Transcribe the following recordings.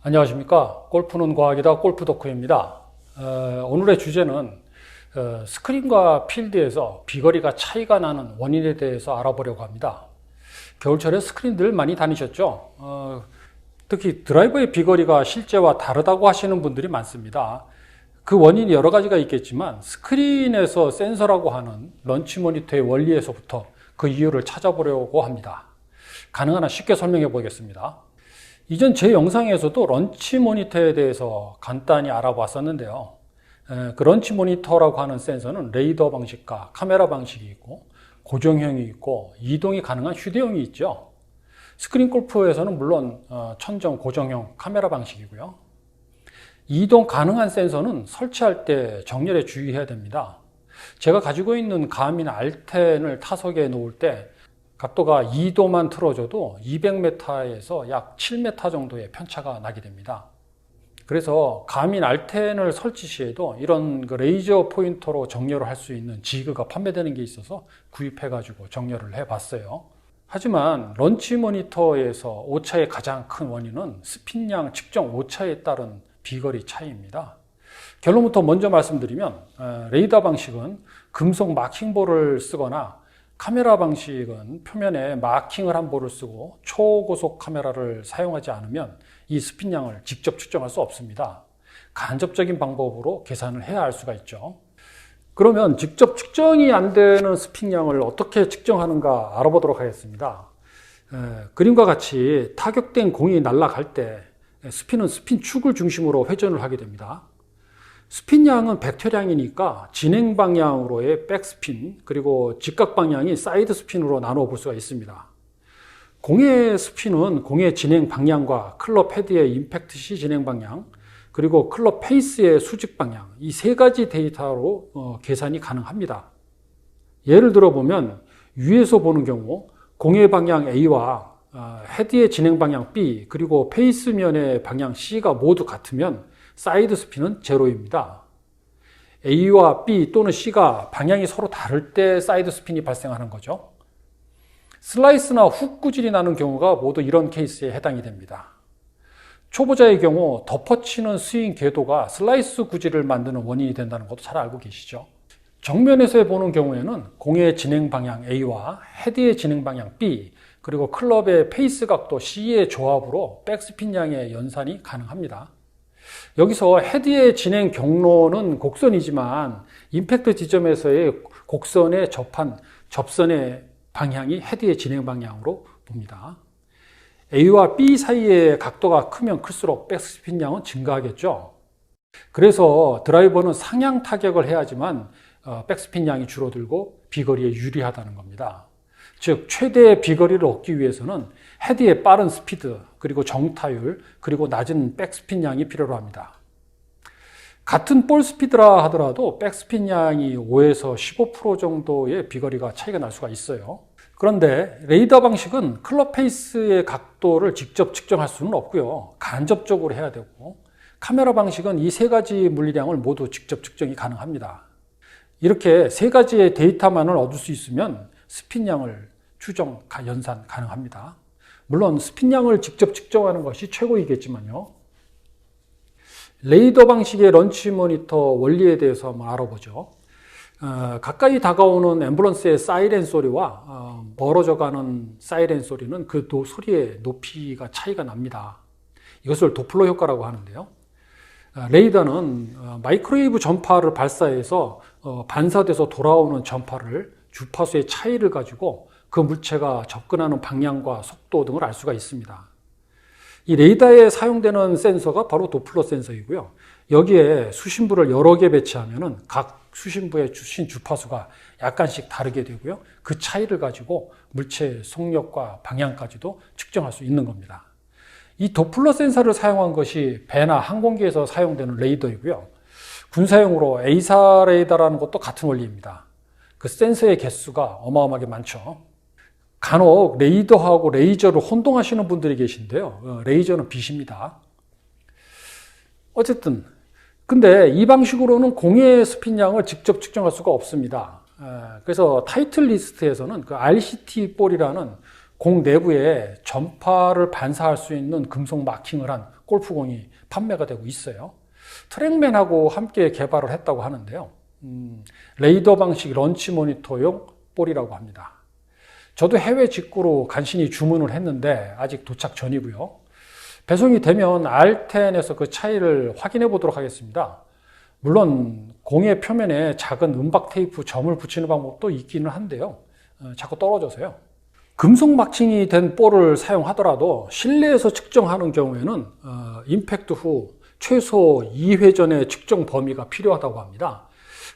안녕하십니까. 골프는 과학이다. 골프덕후입니다. 오늘의 주제는 스크린과 필드에서 비거리가 차이가 나는 원인에 대해서 알아보려고 합니다. 겨울철에 스크린들 많이 다니셨죠? 특히 드라이버의 비거리가 실제와 다르다고 하시는 분들이 많습니다. 그 원인이 여러 가지가 있겠지만 스크린에서 센서라고 하는 런치 모니터의 원리에서부터 그 이유를 찾아보려고 합니다. 가능한 한 쉽게 설명해 보겠습니다. 이전 제 영상에서도 런치 모니터에 대해서 간단히 알아봤었는데요. 그 런치 모니터라고 하는 센서는 레이더 방식과 카메라 방식이 있고 고정형이 있고 이동이 가능한 휴대용이 있죠. 스크린 골프에서는 물론 천정 고정형 카메라 방식이고요. 이동 가능한 센서는 설치할 때 정렬에 주의해야 됩니다. 제가 가지고 있는 가민 R10을 타석에 놓을 때 각도가 2도만 틀어줘도 200m에서 약 7m 정도의 편차가 나게 됩니다. 그래서 가민 R10을 설치 시에도 이런 레이저 포인터로 정렬을 할 수 있는 지그가 판매되는 게 있어서 구입해가지고 정렬을 해봤어요. 하지만 런치 모니터에서 오차의 가장 큰 원인은 스핀량 측정 오차에 따른 비거리 차이입니다. 결론부터 먼저 말씀드리면 레이더 방식은 금속 마킹볼을 쓰거나 카메라 방식은 표면에 마킹을 한 볼을 쓰고 초고속 카메라를 사용하지 않으면 이 스핀량을 직접 측정할 수 없습니다. 간접적인 방법으로 계산을 해야 할 수가 있죠. 그러면 직접 측정이 안 되는 스핀량을 어떻게 측정하는가 알아보도록 하겠습니다. 그림과 같이 타격된 공이 날아갈 때 스핀은 스핀 축을 중심으로 회전을 하게 됩니다. 스핀량은 벡터량이니까 진행 방향으로의 백스핀 그리고 직각 방향이 사이드 스핀으로 나누어 볼 수가 있습니다. 공의 스핀은 공의 진행 방향과 클럽 헤드의 임팩트 시 진행 방향 그리고 클럽 페이스의 수직 방향 이 세 가지 데이터로 계산이 가능합니다. 예를 들어 보면 위에서 보는 경우 공의 방향 A와 헤드의 진행 방향 B 그리고 페이스면의 방향 C가 모두 같으면 사이드 스핀은 제로입니다. A와 B 또는 C가 방향이 서로 다를 때 사이드 스핀이 발생하는 거죠. 슬라이스나 훅 구질이 나는 경우가 모두 이런 케이스에 해당이 됩니다. 초보자의 경우 덮어치는 스윙 궤도가 슬라이스 구질을 만드는 원인이 된다는 것도 잘 알고 계시죠. 정면에서 보는 경우에는 공의 진행 방향 A와 헤드의 진행 방향 B 그리고 클럽의 페이스 각도 C의 조합으로 백스핀량의 연산이 가능합니다. 여기서 헤드의 진행 경로는 곡선이지만 임팩트 지점에서의 곡선에 접한 접선의 방향이 헤드의 진행 방향으로 봅니다. A와 B 사이의 각도가 크면 클수록 백스핀량은 증가하겠죠. 그래서 드라이버는 상향 타격을 해야지만 백스핀량이 줄어들고 비거리에 유리하다는 겁니다. 즉 최대의 비거리를 얻기 위해서는 헤드의 빠른 스피드 그리고 정타율 그리고 낮은 백스핀량이 필요로 합니다. 같은 볼 스피드라 하더라도 백스핀량이 5에서 15% 정도의 비거리가 차이가 날 수가 있어요. 그런데 레이더 방식은 클럽 페이스의 각도를 직접 측정할 수는 없고요. 간접적으로 해야 되고 카메라 방식은 이 세 가지 물리량을 모두 직접 측정이 가능합니다. 이렇게 세 가지의 데이터만을 얻을 수 있으면 스핀량을 추정, 연산 가능합니다. 물론 스핀량을 직접 측정하는 것이 최고이겠지만요. 레이더 방식의 런치 모니터 원리에 대해서 한번 알아보죠. 가까이 다가오는 앰뷸런스의 사이렌 소리와 멀어져가는 사이렌 소리는 그 소리의 높이가 차이가 납니다. 이것을 도플러 효과라고 하는데요. 레이더는 마이크로웨이브 전파를 발사해서 반사돼서 돌아오는 전파를 주파수의 차이를 가지고 그 물체가 접근하는 방향과 속도 등을 알 수가 있습니다. 이 레이더에 사용되는 센서가 바로 도플러 센서이고요. 여기에 수신부를 여러 개 배치하면은 각 수신부에 주신 주파수가 약간씩 다르게 되고요. 그 차이를 가지고 물체의 속력과 방향까지도 측정할 수 있는 겁니다. 이 도플러 센서를 사용한 것이 배나 항공기에서 사용되는 레이더이고요. 군사용으로 A사 레이더라는 것도 같은 원리입니다. 그 센서의 개수가 어마어마하게 많죠. 간혹 레이더하고 레이저를 혼동하시는 분들이 계신데요. 레이저는 빛입니다. 어쨌든 근데 이 방식으로는 공의 스핀량을 직접 측정할 수가 없습니다. 그래서 타이틀 리스트에서는 그 RCT 볼이라는 공 내부에 전파를 반사할 수 있는 금속 마킹을 한 골프공이 판매가 되고 있어요. 트랙맨하고 함께 개발을 했다고 하는데요. 레이더 방식 런치 모니터용 볼이라고 합니다. 저도 해외 직구로 간신히 주문을 했는데 아직 도착 전이고요. 배송이 되면 R10에서 그 차이를 확인해 보도록 하겠습니다. 물론 공의 표면에 작은 은박 테이프 점을 붙이는 방법도 있기는 한데요. 자꾸 떨어져서요. 금속 마킹이 된 볼을 사용하더라도 실내에서 측정하는 경우에는 임팩트 후 최소 2회전의 측정 범위가 필요하다고 합니다.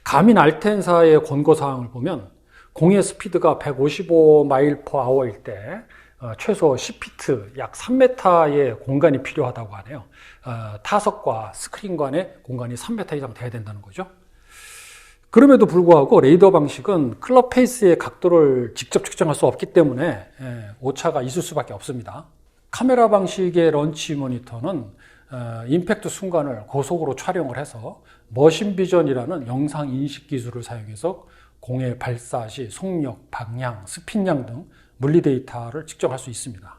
가민 R10사의 권고사항을 보면 공의 스피드가 155마일/아워일 때 최소 10피트, 약 3m의 공간이 필요하다고 하네요. 타석과 스크린 간의 공간이 3m 이상 돼야 된다는 거죠. 그럼에도 불구하고 레이더 방식은 클럽 페이스의 각도를 직접 측정할 수 없기 때문에 오차가 있을 수밖에 없습니다. 카메라 방식의 런치 모니터는 임팩트 순간을 고속으로 촬영을 해서 머신 비전이라는 영상 인식 기술을 사용해서 공의 발사 시 속력, 방향, 스핀량 등 물리 데이터를 측정할 수 있습니다.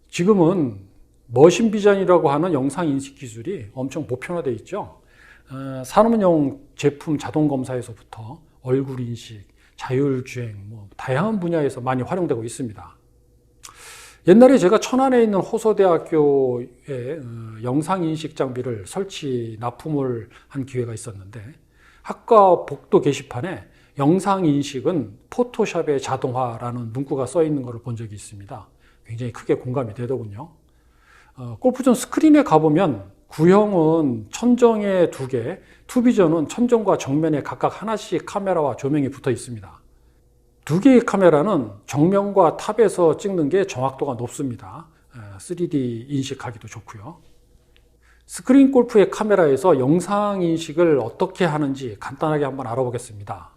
지금은 머신 비전이라고 하는 영상 인식 기술이 엄청 보편화되어 있죠. 산업용 제품 자동 검사에서부터 얼굴 인식, 자율주행, 다양한 분야에서 많이 활용되고 있습니다. 옛날에 제가 천안에 있는 호서대학교에 영상 인식 장비를 설치 납품을 한 기회가 있었는데 학과 복도 게시판에 영상 인식은 포토샵의 자동화라는 문구가 써 있는 것을 본 적이 있습니다. 굉장히 크게 공감이 되더군요. 골프존 스크린에 가보면 구형은 천정에 2개, 투비전은 천정과 정면에 각각 하나씩 카메라와 조명이 붙어 있습니다. 2개의 카메라는 정면과 탑에서 찍는 게 정확도가 높습니다. 3D 인식하기도 좋고요. 스크린 골프의 카메라에서 영상 인식을 어떻게 하는지 간단하게 한번 알아보겠습니다.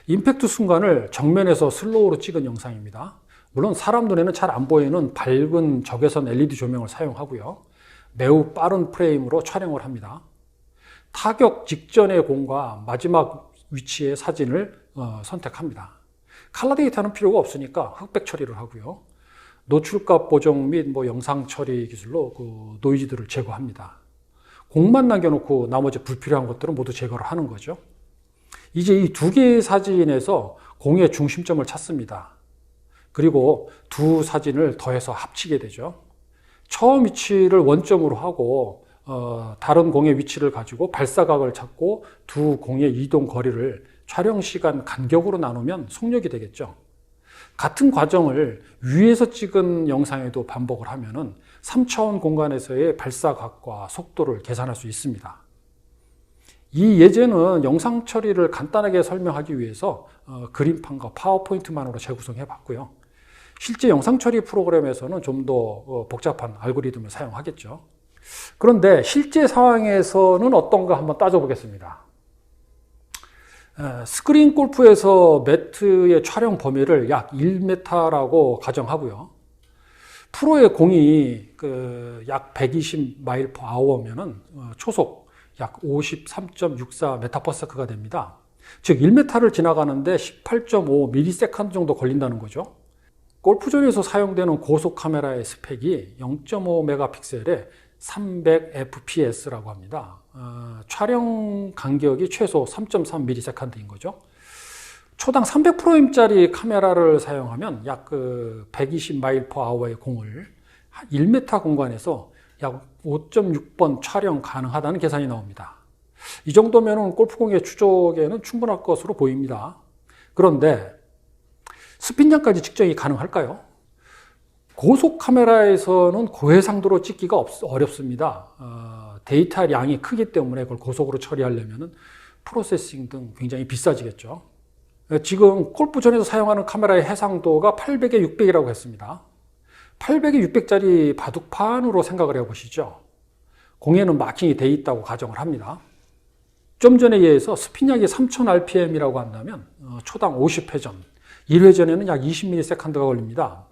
임팩트 순간을 정면에서 슬로우로 찍은 영상입니다. 물론 사람 눈에는 잘 안 보이는 밝은 적외선 LED 조명을 사용하고요. 매우 빠른 프레임으로 촬영을 합니다. 타격 직전의 공과 마지막 위치의 사진을 선택합니다. 칼라 데이터는 필요가 없으니까 흑백 처리를 하고요. 노출값 보정 및 영상 처리 기술로 그 노이즈들을 제거합니다. 공만 남겨놓고 나머지 불필요한 것들은 모두 제거를 하는 거죠. 이제 이 2개의 사진에서 공의 중심점을 찾습니다. 그리고 2 사진을 더해서 합치게 되죠. 처음 위치를 원점으로 하고 다른 공의 위치를 가지고 발사각을 찾고 2 공의 이동 거리를 촬영 시간 간격으로 나누면 속력이 되겠죠. 같은 과정을 위에서 찍은 영상에도 반복을 하면은 3차원 공간에서의 발사각과 속도를 계산할 수 있습니다. 이 예제는 영상 처리를 간단하게 설명하기 위해서 그림판과 파워포인트만으로 재구성해 봤고요. 실제 영상 처리 프로그램에서는 좀 더 복잡한 알고리즘을 사용하겠죠. 그런데 실제 상황에서는 어떤가 한번 따져보겠습니다. 스크린 골프에서 매트의 촬영 범위를 약 1m라고 가정하고요. 프로의 공이 약 120마일/아워면은 초속 약 53.64m/s가 됩니다. 즉 1m를 지나가는데 18.5ms 정도 걸린다는 거죠. 골프존에서 사용되는 고속 카메라의 스펙이 0.5메가픽셀에 300fps라고 합니다. 촬영 간격이 최소 3.3ms인 거죠. 초당 300프레임짜리 카메라를 사용하면 약 120마일/아워의 공을 1m 공간에서 약 5.6번 촬영 가능하다는 계산이 나옵니다. 이 정도면 골프공의 추적에는 충분할 것으로 보입니다. 그런데 스핀량까지 측정이 가능할까요? 고속 카메라에서는 고해상도로 찍기가 어렵습니다. 데이터량이 크기 때문에 그걸 고속으로 처리하려면 프로세싱 등 굉장히 비싸지겠죠. 지금 골프존에서 사용하는 카메라의 해상도가 800에 600이라고 했습니다. 800에 600짜리 바둑판으로 생각을 해보시죠. 공에는 마킹이 돼 있다고 가정을 합니다. 좀 전에 의해서 스핀량이 3000rpm이라고 한다면 초당 50회전, 1회전에는 약 20ms가 걸립니다.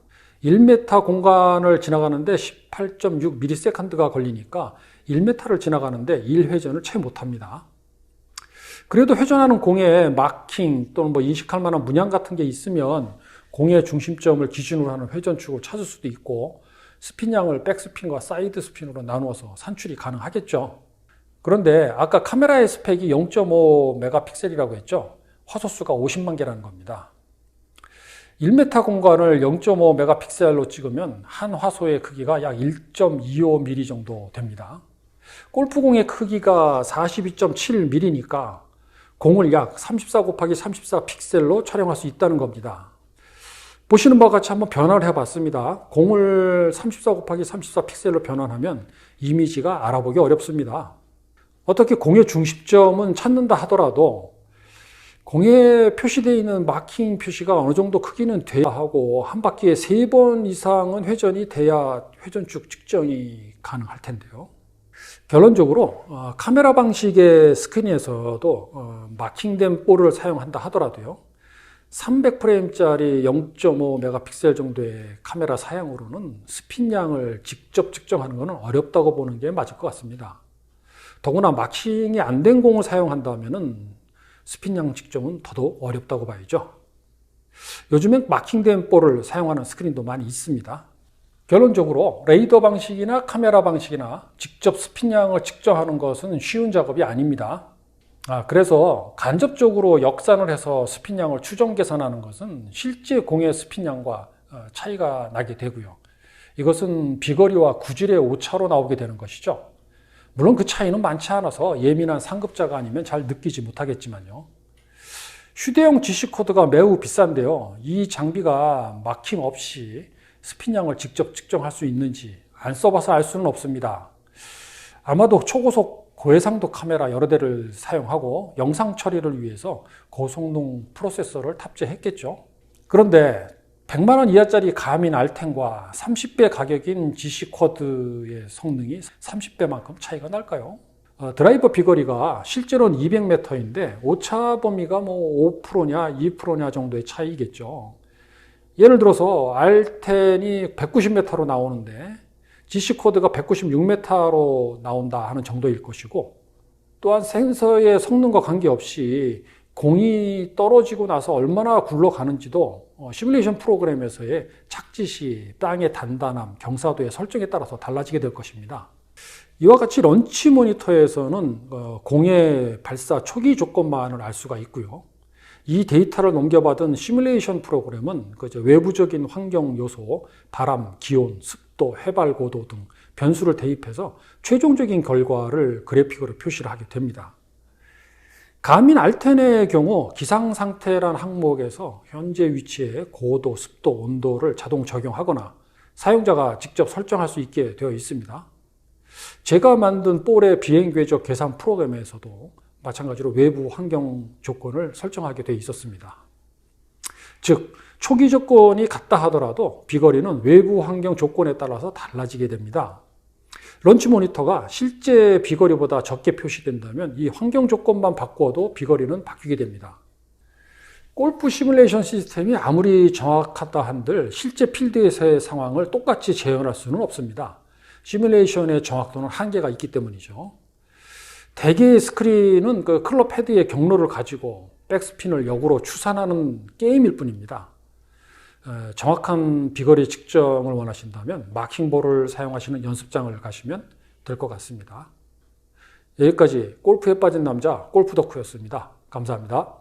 1m 공간을 지나가는데 18.6ms가 걸리니까 1m를 지나가는데 1회전을 채 못합니다. 그래도 회전하는 공에 마킹 또는 인식할 만한 문양 같은 게 있으면 공의 중심점을 기준으로 하는 회전축을 찾을 수도 있고 스핀량을 백스핀과 사이드 스핀으로 나누어서 산출이 가능하겠죠. 그런데 아까 카메라의 스펙이 0.5 메가픽셀이라고 했죠. 화소수가 50만 개라는 겁니다. 1m 공간을 0.5 메가픽셀로 찍으면 한 화소의 크기가 약 1.25mm 정도 됩니다. 골프공의 크기가 42.7mm니까 공을 약 34 곱하기 34 픽셀로 촬영할 수 있다는 겁니다. 보시는 바와 같이 한번 변화를 해봤습니다. 공을 34 곱하기 34 픽셀로 변환하면 이미지가 알아보기 어렵습니다. 어떻게 공의 중심점은 찾는다 하더라도 공에 표시되어 있는 마킹 표시가 어느 정도 크기는 돼야 하고 한 바퀴에 3번 이상은 회전이 돼야 회전축 측정이 가능할 텐데요. 결론적으로 카메라 방식의 스크린에서도 마킹된 볼을 사용한다 하더라도요. 300프레임짜리 0.5 메가픽셀 정도의 카메라 사양으로는 스핀량을 직접 측정하는 것은 어렵다고 보는 게 맞을 것 같습니다. 더구나 마킹이 안 된 공을 사용한다면 스핀량 측정은 더더욱 어렵다고 봐야죠. 요즘엔 마킹된 볼을 사용하는 스크린도 많이 있습니다. 결론적으로 레이더 방식이나 카메라 방식이나 직접 스핀량을 측정하는 것은 쉬운 작업이 아닙니다. 그래서 간접적으로 역산을 해서 스핀량을 추정 계산하는 것은 실제 공의 스핀량과 차이가 나게 되고요. 이것은 비거리와 구질의 오차로 나오게 되는 것이죠. 물론 그 차이는 많지 않아서 예민한 상급자가 아니면 잘 느끼지 못하겠지만요. 휴대용 GC코드가 매우 비싼데요. 이 장비가 마킹 없이 스핀량을 직접 측정할 수 있는지 안 써봐서 알 수는 없습니다. 아마도 초고속 고해상도 카메라 여러 대를 사용하고 영상 처리를 위해서 고성능 프로세서를 탑재했겠죠. 그런데 100만 원 이하짜리 가민 알텐과 30배 가격인 GC코드의 성능이 30배만큼 차이가 날까요? 드라이버 비거리가 실제로는 200m인데 오차 범위가 5%냐 2%냐 정도의 차이겠죠. 예를 들어서 알텐이 190m로 나오는데 GC코드가 196m로 나온다 하는 정도일 것이고, 또한 센서의 성능과 관계없이 공이 떨어지고 나서 얼마나 굴러가는지도 시뮬레이션 프로그램에서의 착지시, 땅의 단단함, 경사도의 설정에 따라서 달라지게 될 것입니다. 이와 같이 런치 모니터에서는 공의 발사 초기 조건만을 알 수가 있고요. 이 데이터를 넘겨받은 시뮬레이션 프로그램은 외부적인 환경 요소, 바람, 기온, 습도, 해발 고도 등 변수를 대입해서 최종적인 결과를 그래픽으로 표시를 하게 됩니다. 가민 알텐의 경우 기상상태란 항목에서 현재 위치에 고도, 습도, 온도를 자동 적용하거나 사용자가 직접 설정할 수 있게 되어 있습니다. 제가 만든 볼의 비행 궤적 계산 프로그램에서도 마찬가지로 외부 환경 조건을 설정하게 되어 있었습니다. 즉, 초기 조건이 같다 하더라도 비거리는 외부 환경 조건에 따라서 달라지게 됩니다. 런치 모니터가 실제 비거리보다 적게 표시된다면 이 환경 조건만 바꿔도 비거리는 바뀌게 됩니다. 골프 시뮬레이션 시스템이 아무리 정확하다 한들 실제 필드에서의 상황을 똑같이 재현할 수는 없습니다. 시뮬레이션의 정확도는 한계가 있기 때문이죠. 대개의 스크린은 그 클럽 헤드의 경로를 가지고 백스핀을 역으로 추산하는 게임일 뿐입니다. 정확한 비거리 측정을 원하신다면 마킹볼을 사용하시는 연습장을 가시면 될 것 같습니다. 여기까지 골프에 빠진 남자 골프 덕후였습니다. 감사합니다.